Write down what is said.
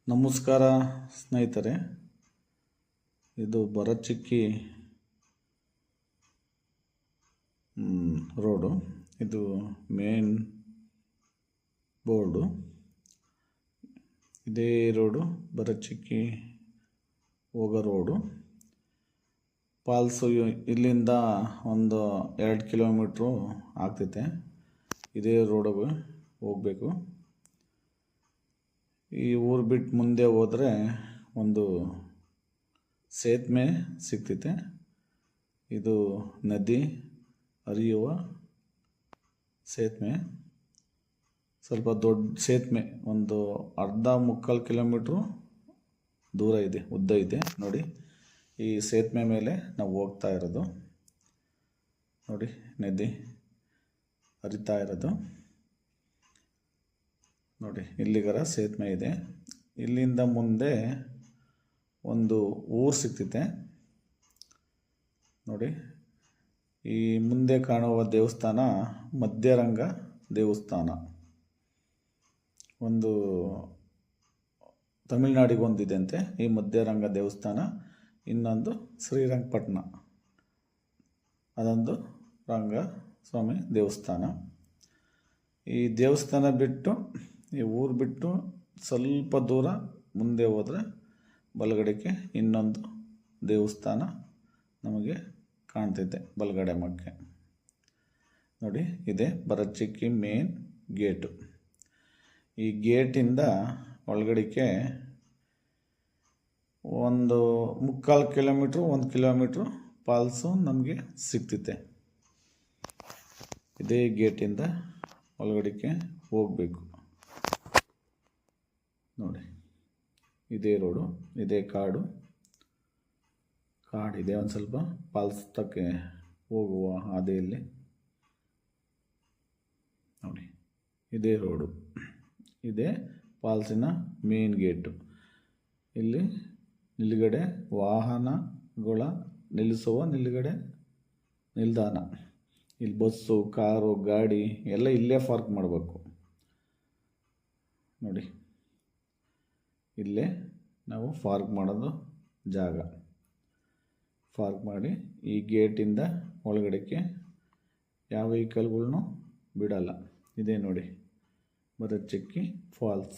ನಮಸ್ಕಾರ ಸ್ನೇಹಿತರೆ, ಇದು ಭರಚಕ್ಕಿ ರೋಡು. ಇದು ಮೇನ್ ಬೋರ್ಡು. ಇದೇ ರೋಡು ಭರಚಕ್ಕಿ ಹೋಗೋ ರೋಡು. ಫಾಲ್ಸು ಇಲ್ಲಿಂದ ಒಂದು 2 ಕಿಲೋಮೀಟ್ರು ಆಗ್ತೈತೆ. ಇದೇ ರೋಡಿಗೆ ಹೋಗಬೇಕು. ಈ ಊರು ಬಿಟ್ಟು ಮುಂದೆ ಹೋದರೆ ಒಂದು ಸೇತುವೆ ಸಿಗ್ತೈತೆ. ಇದು ನದಿ ಹರಿಯುವ ಸೇತುವೆ. ಸ್ವಲ್ಪ ದೊಡ್ಡ ಸೇತುವೆ, ಒಂದು ಅರ್ಧ-ಮುಕ್ಕಾಲು ಕಿಲೋಮೀಟ್ರು ದೂರ ಇದೆ, ಉದ್ದ ಇದೆ. ನೋಡಿ, ಈ ಸೇತುವೆ ಮೇಲೆ ನಾವು ಹೋಗ್ತಾ ಇರೋದು. ನೋಡಿ, ನದಿ ಹರಿತಾ ಇರೋದು. ನೋಡಿ, ಇಲ್ಲಿಗರ ಸೇತುವೆ ಇದೆ. ಇಲ್ಲಿಂದ ಮುಂದೆ ಒಂದು ಊರು ಸಿಗ್ತೈತೆ. ನೋಡಿ, ಈ ಮುಂದೆ ಕಾಣುವ ದೇವಸ್ಥಾನ ಮಧ್ಯರಂಗ ದೇವಸ್ಥಾನ. ಒಂದು ತಮಿಳ್ನಾಡಿಗೆ ಒಂದಿದೆಯಂತೆ ಈ ಮಧ್ಯರಂಗ ದೇವಸ್ಥಾನ. ಇನ್ನೊಂದು ಶ್ರೀರಂಗಪಟ್ಟಣ, ಅದೊಂದು ರಂಗಸ್ವಾಮಿ ದೇವಸ್ಥಾನ. ಈ ದೇವಸ್ಥಾನ ಬಿಟ್ಟು, ಈ ಊರು ಬಿಟ್ಟು ಸ್ವಲ್ಪ ದೂರ ಮುಂದೆ ಹೋದರೆ ಬಲಗಡೆಗೆ ಇನ್ನೊಂದು ದೇವಸ್ಥಾನ ನಮಗೆ ಕಾಣ್ತೈತೆ, ಬಲಗಡೆ ಮಗ್ಗೆ. ನೋಡಿ, ಇದೆ ಭರಚಕ್ಕಿ ಮೇನ್ ಗೇಟು. ಈ ಗೇಟಿಂದ ಒಳಗಡೆಗೆ ಒಂದು 3/4 ಕಿಲೋಮೀಟ್ರು, 1 ಕಿಲೋಮೀಟ್ರು ಫಾಲ್ಸು ನಮಗೆ ಸಿಗ್ತೈತೆ. ಇದೇ ಗೇಟಿಂದ ಒಳಗಡೆಗೆ ಹೋಗಬೇಕು. ನೋಡಿ, ಇದೇ ರೋಡು, ಇದೇ ಕಾಡಿದೆ. ಒಂದು ಸ್ವಲ್ಪ ಫಾಲ್ಸ್ ತಕ್ಕೆ ಹೋಗುವ ಹಾದಿಯಲ್ಲಿ. ನೋಡಿ, ಇದೇ ರೋಡು, ಇದೇ ಫಾಲ್ಸಿನ ಮೇನ್ ಗೇಟು. ಇಲ್ಲಿ ನಿಲುಗಡೆ ವಾಹನಗಳ ನಿಲ್ಲಿಸುವ ನಿಲ್ದಾಣ. ಇಲ್ಲಿ ಬಸ್ಸು, ಕಾರು, ಗಾಡಿ ಎಲ್ಲ ಇಲ್ಲೇ ಪಾರ್ಕ್ ಮಾಡಬೇಕು. ನೋಡಿ, ಇಲ್ಲೇ ನಾವು ಪಾರ್ಕ್ ಮಾಡೋದು ಜಾಗ. ಪಾರ್ಕ್ ಮಾಡಿ ಈ ಗೇಟಿಂದ ಒಳಗಡೆಗೆ ಯಾವ ವೆಹಿಕಲ್ಗಳ್ನೂ ಬಿಡಲ್ಲ. ಇದೇ ನೋಡಿ ಭರಚಕ್ಕಿ ಫಾಲ್ಸ್.